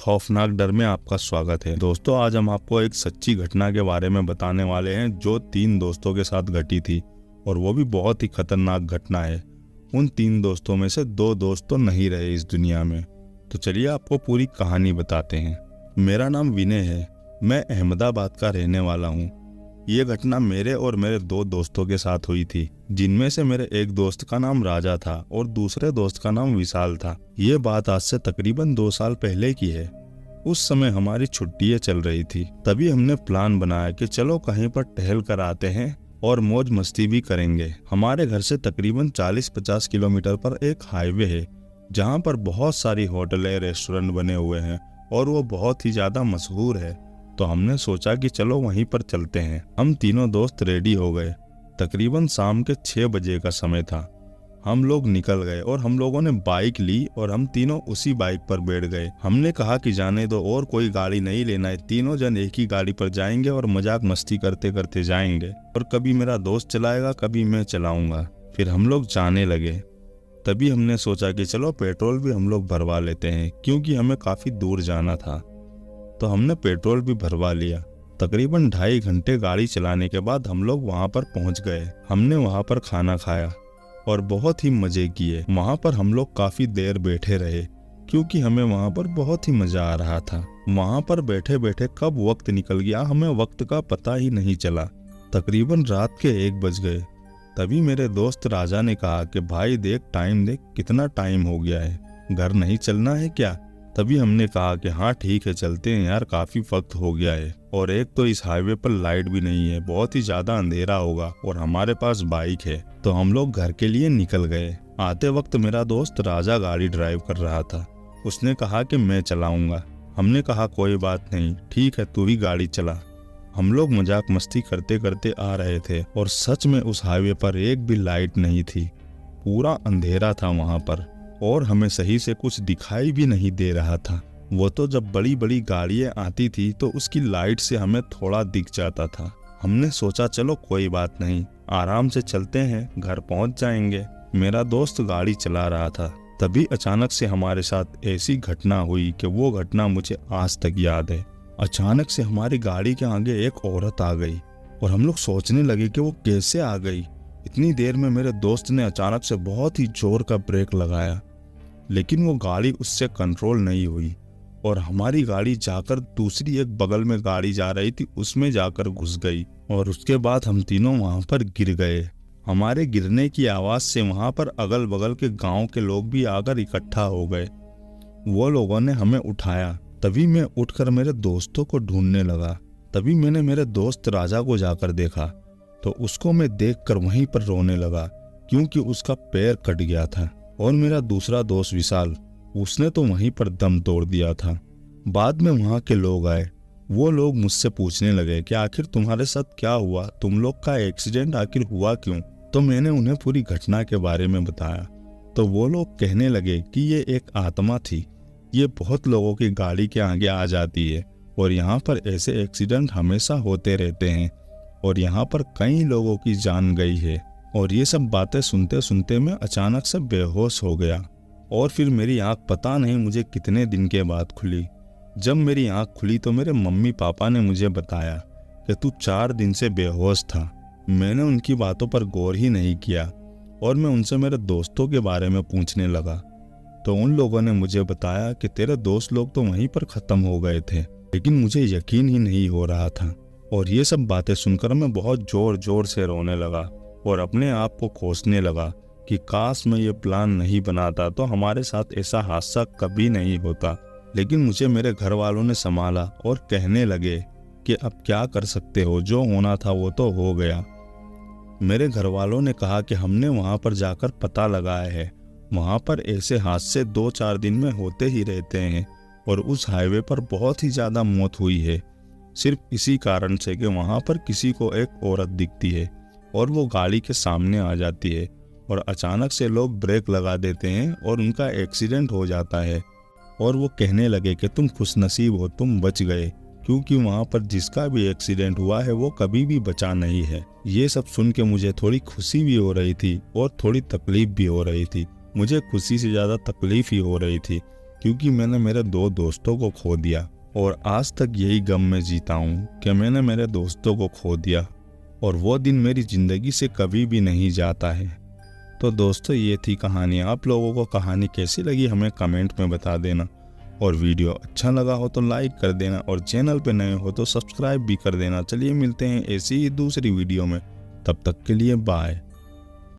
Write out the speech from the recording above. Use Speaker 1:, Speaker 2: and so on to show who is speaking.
Speaker 1: खौफनाक डर में आपका स्वागत है। दोस्तों, आज हम आपको एक सच्ची घटना के बारे में बताने वाले हैं जो 3 दोस्तों के साथ घटी थी, और वो भी बहुत ही खतरनाक घटना है। उन 3 दोस्तों में से 2 दोस्त तो नहीं रहे इस दुनिया में। तो चलिए आपको पूरी कहानी बताते हैं। मेरा नाम विनय है, मैं अहमदाबाद का रहने वाला हूँ। ये घटना मेरे और मेरे 2 दोस्तों के साथ हुई थी, जिनमें से मेरे एक दोस्त का नाम राजा था और दूसरे दोस्त का नाम विशाल था। ये बात आज से तकरीबन 2 साल पहले की है। उस समय हमारी छुट्टियां चल रही थी। तभी हमने प्लान बनाया कि चलो कहीं पर टहल कर आते हैं और मौज मस्ती भी करेंगे। हमारे घर से तकरीबन 40-50 किलोमीटर पर एक हाईवे है, जहाँ पर बहुत सारी होटलें, रेस्टोरेंट बने हुए हैं और वो बहुत ही ज्यादा मशहूर है। तो हमने सोचा कि चलो वहीं पर चलते हैं। हम तीनों दोस्त रेडी हो गए। तकरीबन शाम के 6 बजे का समय था। हम लोग निकल गए और हम लोगों ने बाइक ली और हम तीनों उसी बाइक पर बैठ गए। हमने कहा कि जाने दो, और कोई गाड़ी नहीं लेना है, तीनों जन एक ही गाड़ी पर जाएंगे और मजाक मस्ती करते करते जाएंगे, और कभी मेरा दोस्त चलाएगा, कभी मैं चलाऊंगा। फिर हम लोग जाने लगे। तभी हमने सोचा कि चलो पेट्रोल भी हम लोग भरवा लेते हैं, क्योंकि हमें काफी दूर जाना था। तो हमने पेट्रोल भी भरवा लिया। तकरीबन 2.5 घंटे गाड़ी चलाने के बाद हम लोग वहाँ पर पहुँच गए। हमने वहाँ पर खाना खाया और बहुत ही मजे किए। वहाँ पर हम लोग काफी देर बैठे रहे, क्योंकि हमें वहाँ पर बहुत ही मजा आ रहा था। वहाँ पर बैठे बैठे कब वक्त निकल गया, हमें वक्त का पता ही नहीं चला। तकरीबन रात के 1 बज गए। तभी मेरे दोस्त राजा ने कहा कि भाई देख, टाइम देख, कितना टाइम हो गया है, घर नहीं चलना है क्या? तभी हमने कहा कि हाँ ठीक है, चलते हैं यार, काफी वक्त हो गया है, और एक तो इस हाईवे पर लाइट भी नहीं है, बहुत ही ज्यादा अंधेरा होगा, और हमारे पास बाइक है। तो हम लोग घर के लिए निकल गए। आते वक्त मेरा दोस्त राजा गाड़ी ड्राइव कर रहा था। उसने कहा कि मैं चलाऊंगा। हमने कहा कोई बात नहीं, ठीक है, तू ही गाड़ी चला। हम लोग मजाक मस्ती करते करते आ रहे थे, और सच में उस हाईवे पर एक भी लाइट नहीं थी। पूरा अंधेरा था वहाँ पर, और हमें सही से कुछ दिखाई भी नहीं दे रहा था। वो तो जब बड़ी बड़ी गाड़ियां आती थी तो उसकी लाइट से हमें थोड़ा दिख जाता था। हमने सोचा चलो कोई बात नहीं, आराम से चलते हैं, घर पहुंच जाएंगे। मेरा दोस्त गाड़ी चला रहा था। तभी अचानक से हमारे साथ ऐसी घटना हुई कि वो घटना मुझे आज तक याद है। अचानक से हमारी गाड़ी के आगे एक औरत आ गई, और हम लोग सोचने लगे कि वो कैसे आ गई। इतनी देर में मेरे दोस्त ने अचानक से बहुत ही जोर का ब्रेक लगाया, लेकिन वो गाड़ी उससे कंट्रोल नहीं हुई, और हमारी गाड़ी जाकर दूसरी एक बगल में गाड़ी जा रही थी उसमें जाकर घुस गई, और उसके बाद हम तीनों वहां पर गिर गए। हमारे गिरने की आवाज से वहां पर अगल बगल के गांव के लोग भी आकर इकट्ठा हो गए। वो लोगों ने हमें उठाया। तभी मैं उठकर मेरे दोस्तों को ढूंढने लगा। तभी मैंने मेरे दोस्त राजा को जाकर देखा, तो उसको मैं देखकर वहीं पर रोने लगा, क्योंकि उसका पैर कट गया था। और मेरा दूसरा दोस्त विशाल, उसने तो वहीं पर दम तोड़ दिया था। बाद में वहाँ के लोग आए। वो लोग मुझसे पूछने लगे कि आखिर तुम्हारे साथ क्या हुआ, तुम लोग का एक्सीडेंट आखिर हुआ क्यों? तो मैंने उन्हें पूरी घटना के बारे में बताया। तो वो लोग कहने लगे कि ये एक आत्मा थी, ये बहुत लोगों की गाड़ी के आगे आ जाती है, और यहाँ पर ऐसे एक्सीडेंट हमेशा होते रहते हैं, और यहाँ पर कई लोगों की जान गई है। और ये सब बातें सुनते सुनते मैं अचानक से बेहोश हो गया, और फिर मेरी आंख पता नहीं मुझे कितने दिन के बाद खुली। जब मेरी आंख खुली तो मेरे मम्मी पापा ने मुझे बताया कि तू 4 दिन से बेहोश था। मैंने उनकी बातों पर गौर ही नहीं किया, और मैं उनसे मेरे दोस्तों के बारे में पूछने लगा। तो उन लोगों ने मुझे बताया कि तेरे दोस्त लोग तो वहीं पर खत्म हो गए थे, लेकिन मुझे यकीन ही नहीं हो रहा था। और ये सब बातें सुनकर मैं बहुत जोर जोर से रोने लगा, और अपने आप को कोसने लगा कि काश मैं ये प्लान नहीं बनाता तो हमारे साथ ऐसा हादसा कभी नहीं होता। लेकिन मुझे मेरे घर वालों ने संभाला और कहने लगे कि अब क्या कर सकते हो, जो होना था वो तो हो गया। मेरे घर वालों ने कहा कि हमने वहाँ पर जाकर पता लगाया है, वहाँ पर ऐसे हादसे 2-4 दिन में होते ही रहते हैं, और उस हाईवे पर बहुत ही ज़्यादा मौत हुई है, सिर्फ इसी कारण से कि वहाँ पर किसी को एक औरत दिखती है और वो गाड़ी के सामने आ जाती है, और अचानक से लोग ब्रेक लगा देते हैं और उनका एक्सीडेंट हो जाता है। और वो कहने लगे कि तुम खुशनसीब हो, तुम बच गए, क्योंकि वहाँ पर जिसका भी एक्सीडेंट हुआ है वो कभी भी बचा नहीं है। ये सब सुन के मुझे थोड़ी खुशी भी हो रही थी और थोड़ी तकलीफ भी हो रही थी। मुझे खुशी से ज़्यादा तकलीफ ही हो रही थी क्योंकि मैंने मेरे 2 दोस्तों को खो दिया और आज तक यही गम में जीता हूँ कि मैंने मेरे दोस्तों को खो दिया और वो दिन मेरी ज़िंदगी से कभी भी नहीं जाता है। तो दोस्तों ये थी कहानी। आप लोगों को कहानी कैसी लगी हमें कमेंट में बता देना, और वीडियो अच्छा लगा हो तो लाइक कर देना, और चैनल पे नए हो तो सब्सक्राइब भी कर देना। चलिए मिलते हैं ऐसी ही दूसरी वीडियो में, तब तक के लिए बाय।